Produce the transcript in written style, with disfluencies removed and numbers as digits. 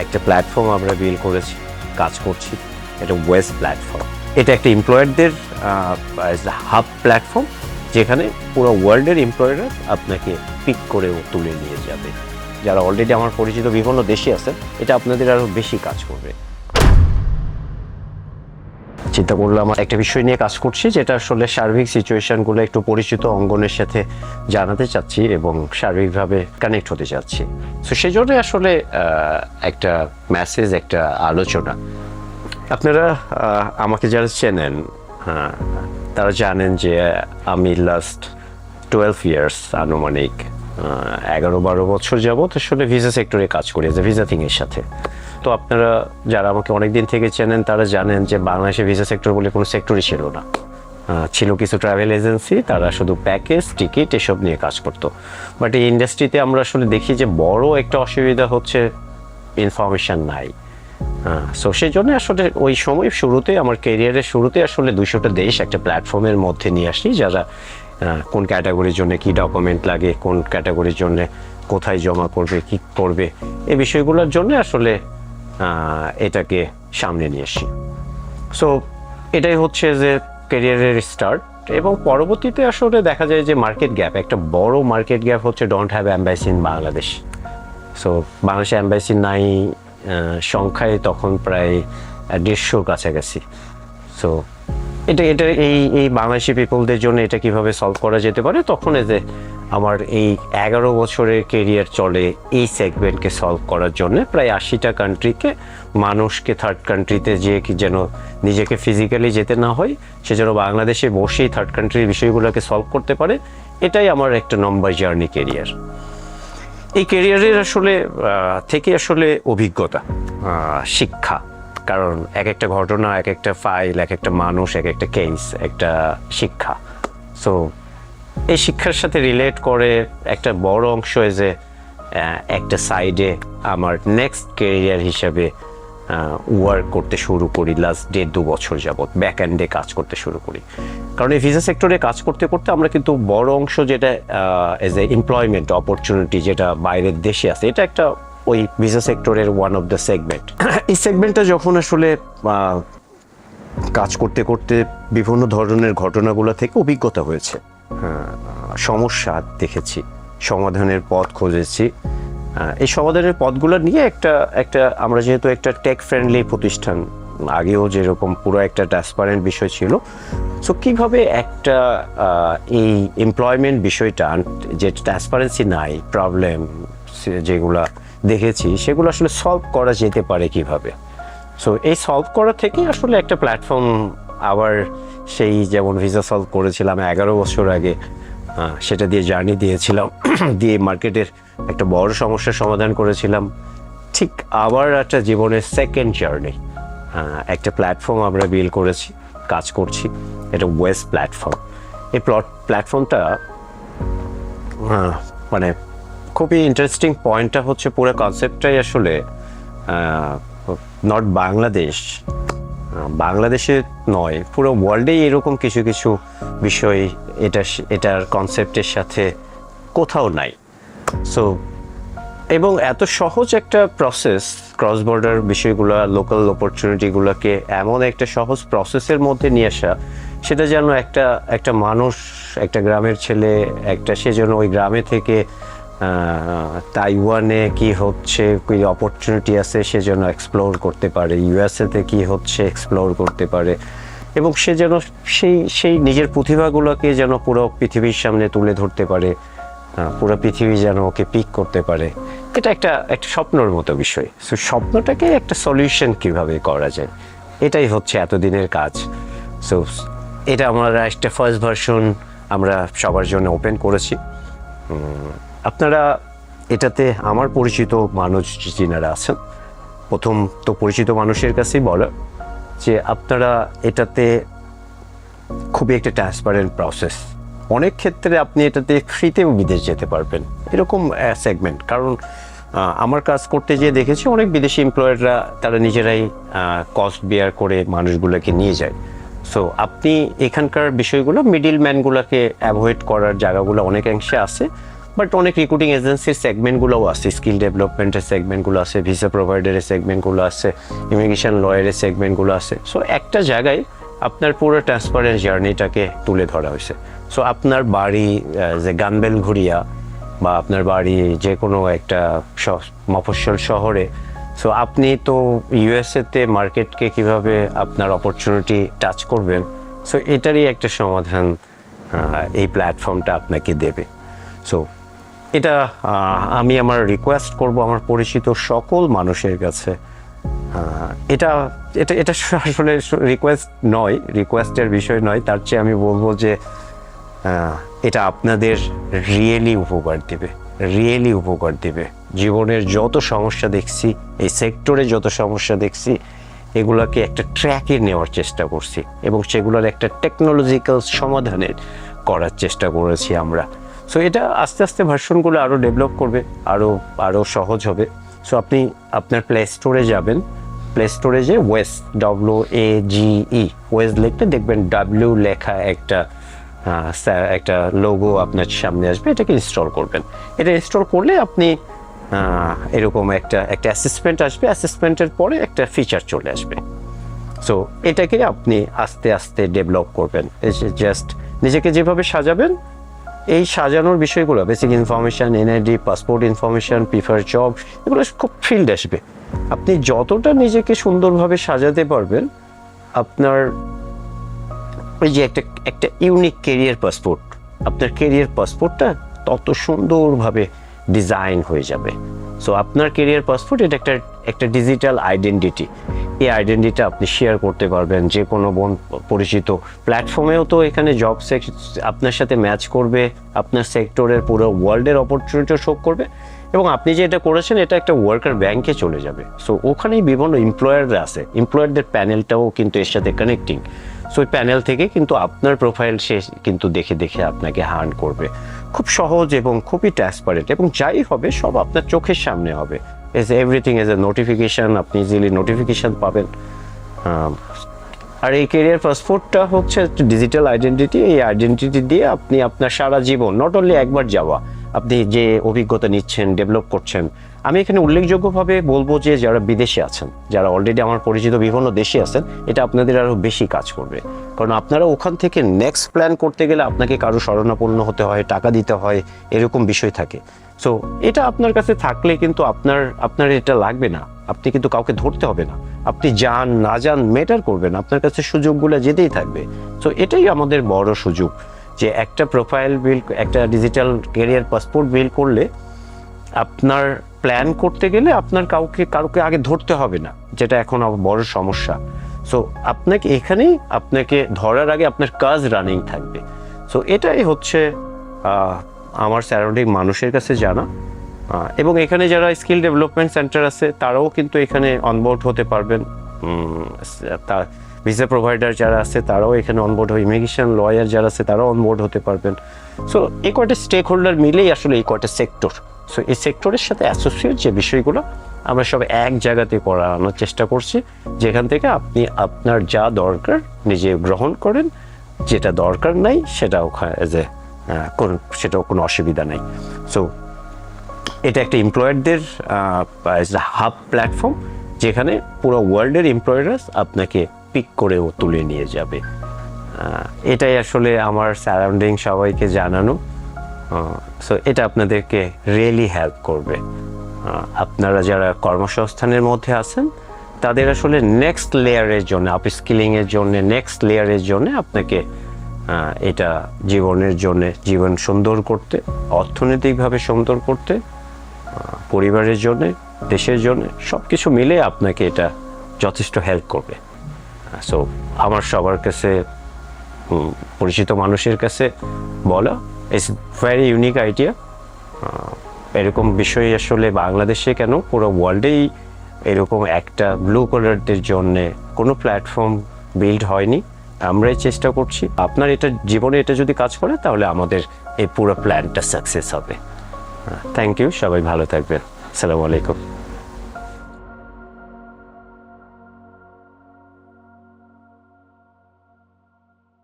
একটা প্ল্যাটফর্ম আমরা বিল্ড করেছি, কাজ করছি। এটা ওয়েস্ট প্ল্যাটফর্ম। এটা একটা এমপ্লয়ারদের হাব প্ল্যাটফর্ম, যেখানে পুরো ওয়ার্ল্ডের এমপ্লয়াররা আপনাকে পিক করে তুলে নিয়ে যাবে। যারা অলরেডি আমার পরিচিত বিভিন্ন দেশে আছে, এটা আপনাদের আরও বেশি কাজ করবে। চিন্তা করলাম একটা বিষয় নিয়ে কাজ করছি, যেটা আসলে সার্বিক সিচুয়েশনগুলো একটু পরিচিত অঙ্গনের সাথে জানাতে চাচ্ছি এবং সার্বিকভাবে কানেক্ট হতে চাচ্ছি। সো সেই জন্য আসলে একটা মেসেজ, একটা আলোচনা। আপনারা আমাকে যারা চেনেন তারা জানেন যে আমি লাস্ট 12 ইয়ার্স আনুমানিক 11-12 বছর যাবত আসলে ভিসা সেক্টরে কাজ করি, ভিসাথিংয়ের সাথে। তো আপনারা যারা আমাকে অনেক দিন থেকে চেনেন তারা জানেন যে বাংলাদেশে ভিসা সেক্টর বলে কোনো সেক্টরই ছিল না। ছিল কিছু ট্রাভেল এজেন্সি, তারা শুধু প্যাকেজ, টিকিট এসব নিয়ে কাজ করতো। বাট এই ইন্ডাস্ট্রিতে আমরা আসলে দেখি যে বড় একটা অসুবিধা হচ্ছে ইনফরমেশান নাই। সো সেই জন্য আসলে ওই সময় শুরুতে, আমার ক্যারিয়ারের শুরুতে আসলে 200টা দেশ একটা প্ল্যাটফর্মের মধ্যে নিয়ে আসি, যারা কোন ক্যাটাগরির জন্য কী ডকুমেন্ট লাগে, কোন ক্যাটাগরির জন্য কোথায় জমা করবে, কী করবে, এই বিষয়গুলোর জন্য আসলে এটাকে সামনে নিয়ে আসি। সো এটাই হচ্ছে যে ক্যারিয়ারের স্টার্ট। এবং পরবর্তীতে আসলে দেখা যায় যে মার্কেট গ্যাপ, একটা বড় মার্কেট গ্যাপ হচ্ছে don't have embassy in Bangladesh. So বাংলাদেশে এম্বাসি নাই সংখ্যায় তখন প্রায় 150 কাছাকাছি। সো এটা এই বাংলাদেশি পিপলদের জন্য এটা কিভাবে সলভ করা যেতে পারে, তখন যে আমার এই 11 বছরের কেরিয়ার চলে এই সেগমেন্টকে সলভ করার জন্য। প্রায় 80টা কান্ট্রিকে মানুষকে থার্ড কান্ট্রিতে যে যেন নিজেকে ফিজিক্যালি যেতে না হয়, সে যেন বাংলাদেশে বসেই থার্ড কান্ট্রির বিষয়গুলোকে সলভ করতে পারে। এটাই আমার একটা লম্বা জার্নি কেরিয়ার। এই কেরিয়ারের আসলে থেকে আসলে অভিজ্ঞতা, শিক্ষা, কারণ এক একটা ঘটনা, এক একটা ফাইল, এক একটা মানুষ, এক একটা কেস, একটা শিক্ষা। সো এই শিক্ষার সাথে রিলেট করে একটা বড় অংশ যে একটা সাইডে আমার নেক্সট কেরিয়ার হিসাবে ওয়ার্ক করতে শুরু করি। লাস্ট 1.5-2 বছর যাবৎ ব্যাক এন্ডে কাজ করতে শুরু করি। কারণ এই ভিসা সেক্টরে কাজ করতে করতে আমরা কিন্তু বড় অংশ যেটা এজ এ এমপ্লয়মেন্ট অপরচুনিটি যেটা বাইরের দেশে আছে, এটা একটা ওই ভিসা সেক্টরের ওয়ান অফ দ্য সেগমেন্ট। এই সেগমেন্টটা যখন আসলে কাজ করতে করতে বিভিন্ন ধরনের ঘটনাগুলো থেকে অভিজ্ঞতা হয়েছে, সমস্যা দেখেছি, সমাধানের পথ খুঁজেছি। এই সমাধানের পথগুলো নিয়ে একটা আমরা যেহেতু একটা টেক ফ্রেন্ডলি প্রতিষ্ঠান, আগেও যেরকম পুরো একটা ট্রান্সপারেন্ট বিষয় ছিল, সো কীভাবে একটা এই এমপ্লয়মেন্ট বিষয়টা যে ট্রান্সপারেন্সি নাই, প্রবলেম যেগুলা দেখেছি সেগুলো আসলে সলভ করা যেতে পারে কিভাবে। সো এই সলভ করা থেকেই আসলে একটা প্ল্যাটফর্ম, আবার সেই যেমন ভিসা সলভ করেছিলাম 11 বছর আগে, সেটা দিয়ে জার্নি দিয়েছিলাম, দিয়ে মার্কেটের একটা বড় সমস্যার সমাধান করেছিলাম। ঠিক আবার একটা জীবনের সেকেন্ড জার্নি, একটা প্ল্যাটফর্ম আমরা বিল্ড করেছি, কাজ করছি। এটা ওয়েস্ট প্ল্যাটফর্ম। এই প্ল্যাটফর্মটা মানে খুবই ইন্টারেস্টিং পয়েন্টটা হচ্ছে পুরো কনসেপ্টটাই আসলে নট বাংলাদেশে নয়, পুরো ওয়ার্ল্ডেই এরকম কিছু কিছু বিষয় এটার কনসেপ্টের সাথে কোথাও নাই। সো এবং এত সহজ একটা প্রসেস, ক্রস বর্ডার বিষয়গুলো, লোকাল অপরচুনিটিগুলোকে এমন একটা সহজ প্রসেসের মধ্যে নিয়ে আসা, সেটা যেন একটা মানুষ, একটা গ্রামের ছেলে, সে যেন ওই গ্রামে থেকে তাইওয়ানে কি হচ্ছে, কি অপরচুনিটি আছে সে যেন এক্সপ্লোর করতে পারে, ইউএসএতে কি হচ্ছে এক্সপ্লোর করতে পারে, এবং সে যেন সেই নিজের প্রতিভাগুলোকে যেন পুরো পৃথিবীর সামনে তুলে ধরতে পারে, পুরো পৃথিবী যেন ওকে পিক করতে পারে। এটা একটা স্বপ্নর মতো বিষয়। সো স্বপ্নটাকে একটা সলিউশন কিভাবে করা যায়, এটাই হচ্ছে এতদিনের কাজ। সো এটা আমরা একটা ফার্স্ট ভার্সন আমরা সবার জন্য ওপেন করেছি। আপনারা এটাতে আমার পরিচিত মানুষ যিনারা আছেন, প্রথম তো পরিচিত মানুষের কাছেই বলা যে আপনারা এটাতে খুবই একটা ট্রান্সপারেন্ট প্রসেস। অনেক ক্ষেত্রে আপনি এটাতে ফ্রিতেও বিদেশ যেতে পারবেন, এরকম সেগমেন্ট। কারণ আমার কাজ করতে যেয়ে দেখেছি অনেক বিদেশি এমপ্লয়াররা তারা নিজেরাই কস্ট বেয়ার করে মানুষগুলোকে নিয়ে যায়। সো আপনি এখানকার বিষয়গুলো, মিডিল ম্যানগুলোকে অ্যাভয়েড করার জায়গাগুলো অনেকাংশে আছে। বাট অনেক রিক্রুটিং এজেন্সির সেগমেন্টগুলোও আছে, স্কিল ডেভেলপমেন্টের সেগমেন্টগুলো আছে, ভিসা প্রোভাইডারের সেগমেন্টগুলো আছে, ইমিগ্রেশন লয়ারের সেগমেন্টগুলো আছে। সো একটা জায়গায় আপনার পুরো ট্রান্সপারেন্ট জার্নিটাকে তুলে ধরা হয়েছে। সো আপনার বাড়ি যে গানবেলঘুরিয়া বা আপনার বাড়ি যে কোনো একটা মফস্বল শহরে, সো আপনি তো ইউএসএতে মার্কেটকে কিভাবে আপনার অপরচুনিটি টাচ করবেন, সো এটারই একটা সমাধান এই প্ল্যাটফর্মটা আপনাকে দেবে। সো এটা আমি আমার রিকোয়েস্ট করব আমার পরিচিত সকল মানুষের কাছে, এটা এটা এটা আসলে রিকোয়েস্ট নয়, রিকোয়েস্টের বিষয় নয়, তার চেয়ে আমি বলবো যে এটা আপনাদের রিয়েলি উপকার দেবে। জীবনের যত সমস্যা দেখছি, এই সেক্টরে যত সমস্যা দেখছি, এগুলোকে একটা ট্র্যাকে নেওয়ার চেষ্টা করছি এবং সেগুলোর একটা টেকনোলজিক্যাল সমাধানের করার চেষ্টা করেছি আমরা। সো এটা আস্তে আস্তে ভার্সনগুলো আরও ডেভেলপ করবে, আরও সহজ হবে। সো আপনি আপনার প্লে স্টোরে যাবেন, প্লে স্টোরে যে WAGE ওয়েজ লিখতে দেখবেন W লেখা একটা লোগো আপনার সামনে আসবে, এটাকে ইনস্টল করবেন। এটা ইনস্টল করলে আপনি এরকম একটা অ্যাসেসমেন্ট আসবে, অ্যাসেসমেন্টের পরে একটা ফিচার চলে আসবে। সো এটাকে আপনি আস্তে আস্তে ডেভেলপ করবেন, জাস্ট নিজেকে যেভাবে সাজাবেন, এই সাজানোর বিষয়গুলো basic information, NID, passport information, prefer job, এগুলো খুব ফিল্ড আসবে। আপনি যতটা নিজেকে সুন্দরভাবে সাজাতে পারবেন, আপনার ওই যে একটা ইউনিক কেরিয়ার পাসপোর্ট, আপনার কেরিয়ার পাসপোর্টটা তত সুন্দরভাবে ডিজাইন হয়ে যাবে। সো আপনার কেরিয়ার পাসপোর্ট এটা একটা ডিজিটাল আইডেন্টিটি। এই আইডেন্টিটি আপনি শেয়ার করতে পারবেন যে কোনো পরিচিত প্ল্যাটফর্মেও। তো এখানে জব আপনার সাথে ম্যাচ করবে, আপনার সেক্টরের পুরো ওয়ার্ল্ডের অপরচুনিটিও শো করবে, এবং আপনি যে এটা করেছেন এটা একটা ওয়ার্কার ব্যাংকে চলে যাবে। সো ওখানেই বিভিন্ন এমপ্লয়াররা আছে, এমপ্লয়ারদের প্যানেলটাও কিন্তু এর সাথে কানেক্টিং। সো ওই প্যানেল থেকে কিন্তু আপনার প্রোফাইল সে কিন্তু দেখে আপনাকে হান্ট করবে। খুব সহজ এবং খুবই ট্রান্সপারেন্ট, এবং যাই হবে সব আপনার চোখের সামনে হবে। এভরিথিং এজ এ নোটিফিকেশান, আপনি ইজিলি নোটিফিকেশান পাবেন। আর এই কেরিয়ার পাসপোর্টটা হচ্ছে একটা ডিজিটাল আইডেন্টিটি। এই আইডেন্টিটি দিয়ে আপনি আপনার সারা জীবন, নট অনলি একবার যাওয়া, আপনি যে অভিজ্ঞতা নিচ্ছেন, ডেভেলপ করছেন। আমি এখানে উল্লেখযোগ্যভাবে বলবো যে যারা বিদেশে আছেন, যারা অলরেডি আমার পরিচিত বিভিন্ন দেশে আছেন, এটা আপনাদের আরও বেশি কাজ করবে। কারণ আপনারা ওখান থেকে নেক্সট প্ল্যান করতে গেলে আপনাকে কারো শরণাপন্ন হতে হয়, টাকা দিতে হয়, এরকম বিষয় থাকে। সো এটা আপনার কাছে থাকলে কিন্তু আপনার এটা লাগবে না, আপনি কিন্তু কাউকে ধরতে হবে না, আপনি যান না যান ম্যাটার করবে না, আপনার কাছে সুযোগগুলো যেতেই থাকবে। সো এটাই আমাদের বড় সুযোগ, যে একটা প্রোফাইল বিল্ড, একটা ডিজিটাল ক্যারিয়ার পাসপোর্ট বিল্ড করলে আপনার প্ল্যান করতে গেলে আপনার কাউকে আগে ধরতে হবে না, যেটা এখন বড় সমস্যা। সো আপনাকে ধরার আগে আপনার কাজ রানিং থাকবে। সো এটাই হচ্ছে আমার সারাউন্ডিং মানুষের কাছে জানা। এবং এখানে যারা স্কিল ডেভেলপমেন্ট সেন্টার আছে তারাও কিন্তু এখানে অনবোর্ড হতে পারবেন। ভিসা প্রোভাইডার যারা আছে তারাও এখানে অনবোর্ড হয়, ইমিগ্রেশন লয়ার যারা আছে তারাও অনবোর্ড হতে পারবেন। সো এই কয়টা স্টেক হোল্ডার মিলেই আসলে এই কয়টা সেক্টর। সো এই সেক্টরের সাথে অ্যাসোসিয়েট যে বিষয়গুলো আমরা সব এক জায়গাতে করানোর চেষ্টা করছি, যেখান থেকে আপনি আপনার যা দরকার নিজে গ্রহণ করেন, যেটা দরকার নাই সেটাও সেটাও কোনো অসুবিধা নেই। সো এটা একটা এমপ্লয়ারদের হাব প্ল্যাটফর্ম, যেখানে পুরো ওয়ার্ল্ডের এমপ্লয়াররা আপনাকে পিক করেও তুলে নিয়ে যাবে। এটাই আসলে আমার সারাউন্ডিং সবাইকে জানানো। সো এটা আপনাদেরকে রিয়েলি হেল্প করবে। আপনারা যারা কর্মসংস্থানের মধ্যে আছেন তাদের আসলে নেক্সট লেয়ারের জন্য, আপস্কিলিংয়ের জন্য, নেক্সট লেয়ারের জন্য আপনাকে এটা জীবন সুন্দর করতে, অর্থনৈতিকভাবে সুন্দর করতে, পরিবারের জন্য, দেশের জন্য, সব কিছু মিলে আপনাকে এটা যথেষ্ট হেল্প করবে। সো আমার সবার কাছে, পরিচিত মানুষের কাছে বলা, ইটস ভেরি ইউনিক আইডিয়া। এরকম বিষয় আসলে বাংলাদেশে কেন, পুরো ওয়ার্ল্ডেই এরকম একটা ব্লু কলারদের জন্যে কোনো প্ল্যাটফর্ম বিল্ড হয়নি। আমরাই চেষ্টা করছি। আপনার জীবনে এটা যদি কাজ করে তাহলে আমাদের এই পুরো প্ল্যানটা সাকসেস হবে। থ্যাংক ইউ, সবাই ভালো থাকবেন। আসসালামু আলাইকুম।